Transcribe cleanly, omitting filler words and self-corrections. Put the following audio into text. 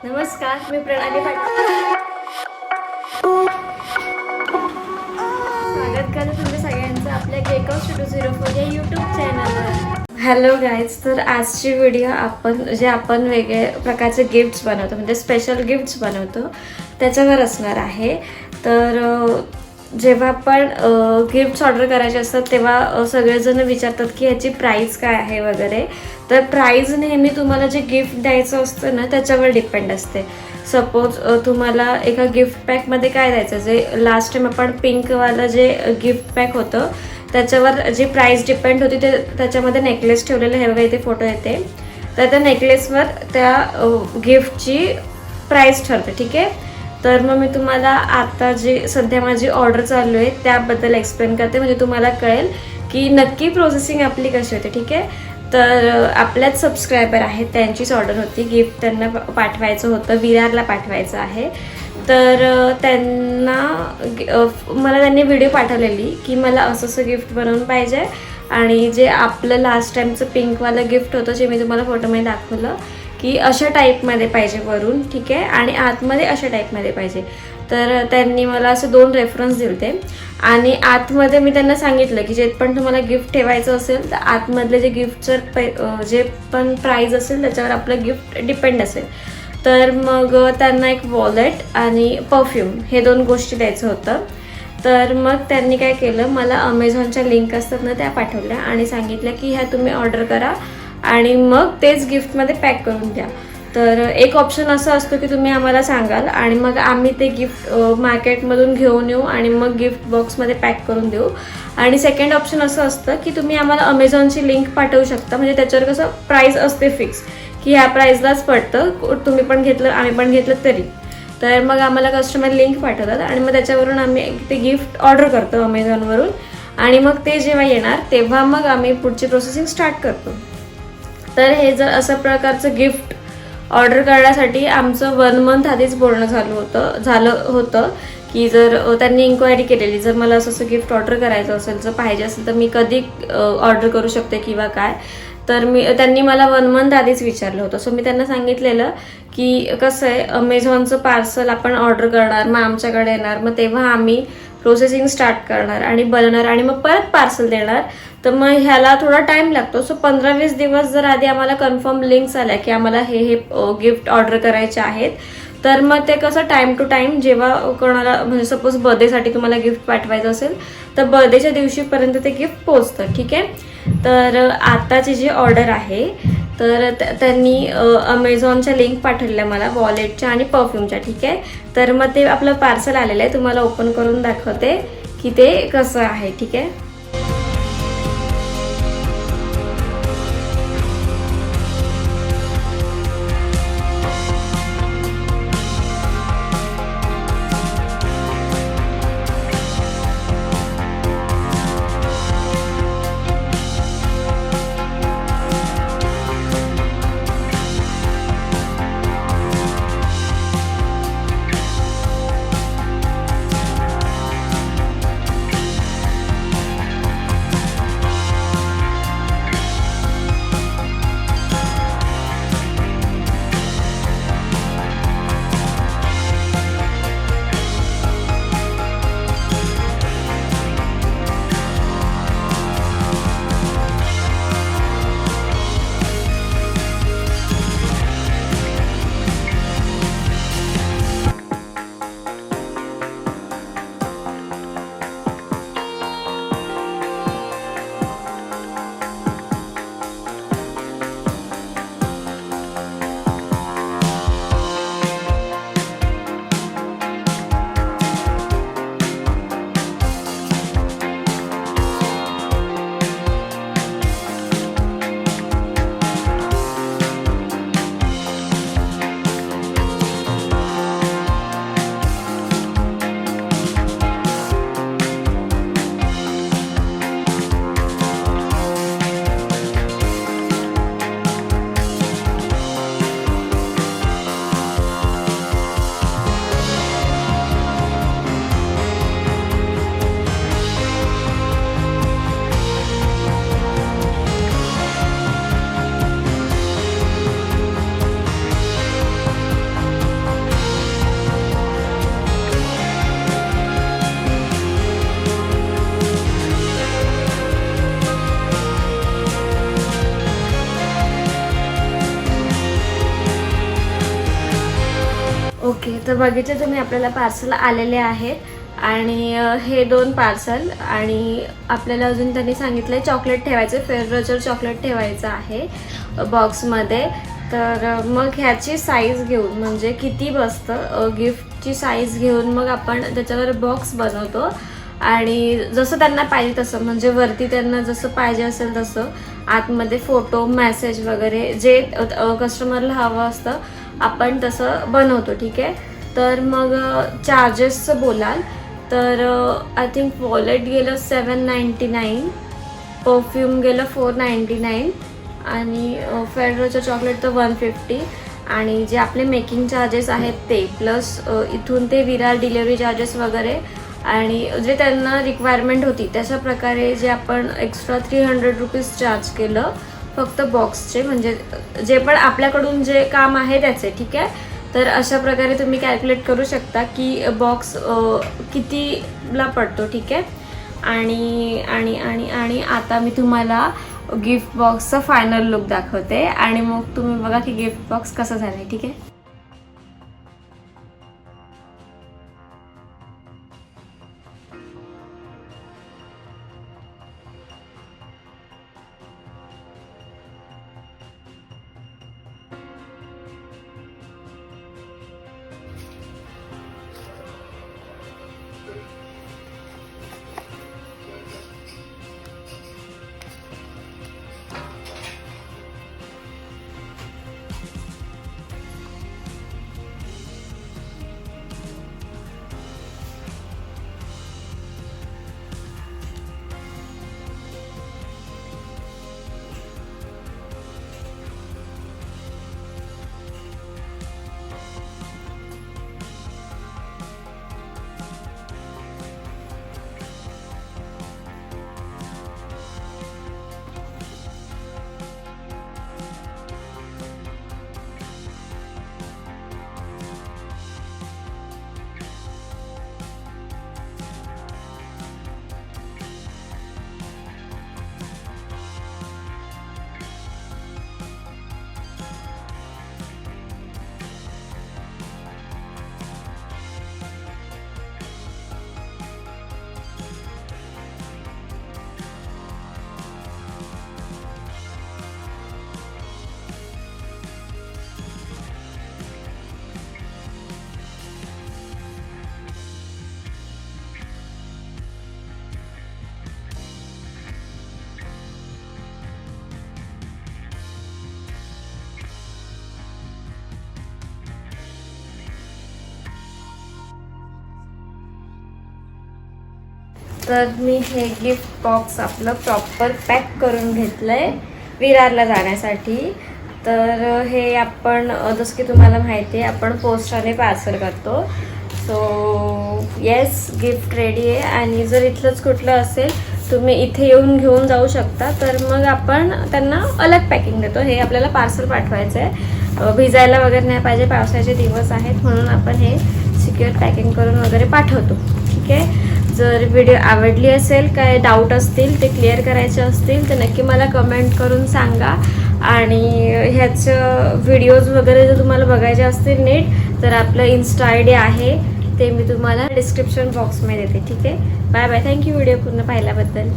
नमस्कार, मी प्रणाली पाटील. स्वागत करते तुमच्या सगळ्यांचं आपल्या केक ऑफ 204 या यूट्यूब चॅनलवर. हॅलो गाईज, तर आजची व्हिडिओ आपण वेगळे प्रकारचे गिफ्ट्स बनवतो, म्हणजे स्पेशल गिफ्ट्स बनवतो त्याच्यावर असणार आहे. तर जेव्हा आपण गिफ्ट्स ऑर्डर करायचे असतात तेव्हा सगळेजण विचारतात की ह्याची प्राईस काय आहे वगैरे. तर प्राईस नेहमी तुम्हाला जे गिफ्ट द्यायचं असतं ना त्याच्यावर डिपेंड असते. सपोज तुम्हाला एका गिफ्ट पॅकमध्ये काय द्यायचं, जे लास्ट टाइम आपण पिंकवालं जे गिफ्ट पॅक होतं त्याच्यावर जी प्राईस डिपेंड होती ते त्याच्यामध्ये नेकलेस ठेवलेलं हे बघा, इथे फोटो येते. तर त्या नेकलेसवर त्या गिफ्टची प्राईस ठरते. ठीक आहे, तर मग मी तुम्हाला आता जी सध्या माझी ऑर्डर चालू आहे त्याबद्दल एक्सप्लेन करते, म्हणजे तुम्हाला कळेल की नक्की प्रोसेसिंग आपली कशी होते. ठीक आहे, तर आपल्याच सबस्क्रायबर आहेत, त्यांचीच ऑर्डर होती. गिफ्ट त्यांना पाठवायचं होतं, विरारला पाठवायचं आहे. तर मला त्यांनी व्हिडिओ पाठवलेली की मला असं गिफ्ट बनवून पाहिजे, आणि जे आपलं लास्ट टाईमचं पिंकवालं गिफ्ट होतं जे मी तुम्हाला फोटोमध्ये दाखवलं की अशा टाईपमध्ये पाहिजे वरून. ठीक आहे, आणि आतमध्ये अशा टाईपमध्ये पाहिजे. तर त्यांनी मला असं 2 रेफरन्स दिले, आणि आतमध्ये मी त्यांना सांगितलं की जे पण तुम्हाला गिफ्ट ठेवायचं असेल तर आतमधले जे गिफ्टचं जे पण प्राईज असेल त्याच्यावर आपलं गिफ्ट डिपेंड असेल. तर मग त्यांना एक वॉलेट आणि परफ्यूम हे 2 गोष्टी द्यायचं होतं. तर मग त्यांनी काय केलं, मला अमेझॉनच्या लिंक असतात ना त्या पाठवल्या आणि सांगितलं की ह्या तुम्ही ऑर्डर करा आणि मग तेच गिफ्टमध्ये पॅक करून द्या. तर एक ऑप्शन असं असतो की तुम्ही आम्हाला सांगाल आणि मग आम्ही ते गिफ्ट मार्केटमधून घेऊन येऊ आणि मग गिफ्ट बॉक्समध्ये पॅक करून देऊ. आणि सेकंड ऑप्शन असं असतं की तुम्ही आम्हाला अमेझॉनची लिंक पाठवू शकता, म्हणजे त्याच्यावर कसं प्राईस असते फिक्स की ह्या प्राईसलाच पडतं, तुम्ही पण घेतलं आम्ही पण घेतलं तरी. तर मग आम्हाला कस्टमर लिंक पाठवतात आणि मग त्याच्यावरून आम्ही ते गिफ्ट ऑर्डर करतो अमेझॉनवरून, आणि मग ते जेव्हा येणार तेव्हा मग आम्ही पुढची प्रोसेसिंग स्टार्ट करतो. तर हे जर असं प्रकारचं गिफ्ट ऑर्डर करण्यासाठी आमचं 1 मंथ आधीच बोलणं झालं होतं की जर त्यांनी इन्क्वायरी केलेली, जर मला असं गिफ्ट ऑर्डर करायचं असेल, जर पाहिजे असेल तर मी कधी ऑर्डर करू शकते किंवा काय. तर त्यांनी मला 1 मंथ आधीच विचारलं होतं. सो मी त्यांना सांगितलेलं की कसं आहे, अमेझॉनचं पार्सल आपण ऑर्डर करणार, मग आमच्याकडे येणार, मग तेव्हा आम्ही प्रोसेसिंग स्टार्ट करणार आणि बनवणार आणि मग परत पार्सल देणार. तर मग ह्याला थोडा टाईम लागतो. सो 15-20 दिवस जर आधी आम्हाला कन्फर्म लिंक्स आल्या की आम्हाला हे गिफ्ट ऑर्डर करायचे आहेत, तर मग ते कसं टाईम टू टाईम जेव्हा कोणाला, म्हणजे सपोज बर्थडेसाठी तुम्हाला गिफ्ट पाठवायचं असेल तर बर्थडेच्या दिवशीपर्यंत ते गिफ्ट पोचतं. ठीक आहे, तर आताची जी ऑर्डर आहे तर त्यांनी अमेझॉनच्या लिंक पाठवल्या मला वॉलेटच्या आणि परफ्यूमच्या. ठीक आहे, तर मग ते आपलं पार्सल आलेलं आहे, तुम्हाला ओपन करून दाखवते की ते कसं आहे. ठीक आहे, ओके, तर बघितलं तुम्ही आपल्याला पार्सल आलेले आहेत आणि हे 2 पार्सल आणि आपल्याला अजून त्यांनी सांगितलं आहे चॉकलेट ठेवायचं, फेअर चॉकलेट ठेवायचं आहे बॉक्समध्ये. तर मग ह्याची साईज घेऊन म्हणजे किती बसतं गिफ्टची साईज घेऊन मग आपण त्याच्यावर बॉक्स बनवतो आणि जसं त्यांना पाहिजे तसं म्हणजे वरती त्यांना जसं पाहिजे असेल तसं आतमध्ये फोटो मेसेज वगैरे जे कस्टमरला हवं असतं आपण तसं बनवतो. ठीक आहे, तर मग चार्जेसचं बोलाल तर आय थिंक वॉलेट गेलं 799, परफ्यूम गेलं 499 आणि फेडरलचं चॉकलेट तर 150 आणि जे आपले मेकिंग चार्जेस आहेत ते प्लस इथून ते विरार डिलिव्हरी चार्जेस वगैरे आणि जे त्यांना रिक्वायरमेंट होती त्याच्या प्रकारे जे आपण एक्स्ट्रा 300 रुपीज चार्ज केलं फक्त बॉक्सचे, म्हणजे जे पण आपल्याकडून जे काम आहे त्याचे. ठीक आहे, तर अशा प्रकारे तुम्ही कॅल्क्युलेट करू शकता की बॉक्स कितीला पडतो. ठीक आहे, आणि आणि आणि आणि आता मी तुम्हाला गिफ्ट बॉक्सचा फायनल लुक दाखवते आणि मग तुम्ही बघा की गिफ्ट बॉक्स कसं झालंय. ठीक आहे, तर मी हे गिफ्ट बॉक्स आपलं प्रॉपर पॅक करून घेतलंय विरारला जाण्यासाठी. तर हे आपण जसं की तुम्हाला माहिती आहे आपण पोस्टाने पार्सल करतो. सो येस, गिफ्ट रेडी आहे आणि जर इथलंच कुठलं असेल तुम्ही इथे येऊन घेऊन जाऊ शकता. तर मग आपण त्यांना अलग पॅकिंग देतो. हे आपल्याला पार्सल पाठवायचं आहे, भिजायला वगैरे नाही पाहिजे, पावसाचे दिवस आहेत म्हणून आपण हे सिक्युअर पॅकिंग करून वगैरे पाठवतो. ठीक आहे, जर व्हिडिओ आवडली असेल, काय डाऊट असतील ते क्लिअर करायचे असतील तर नक्की मला कमेंट करून सांगा आणि ह्याचं व्हिडिओज वगैरे जर तुम्हाला बघायचे असतील नीट तर आपलं इन्स्टा ID आहे ते मी तुम्हाला डिस्क्रिप्शन बॉक्समध्ये देते. ठीक आहे, बाय बाय, थँक्यू व्हिडिओ पूर्ण पाहिल्याबद्दल.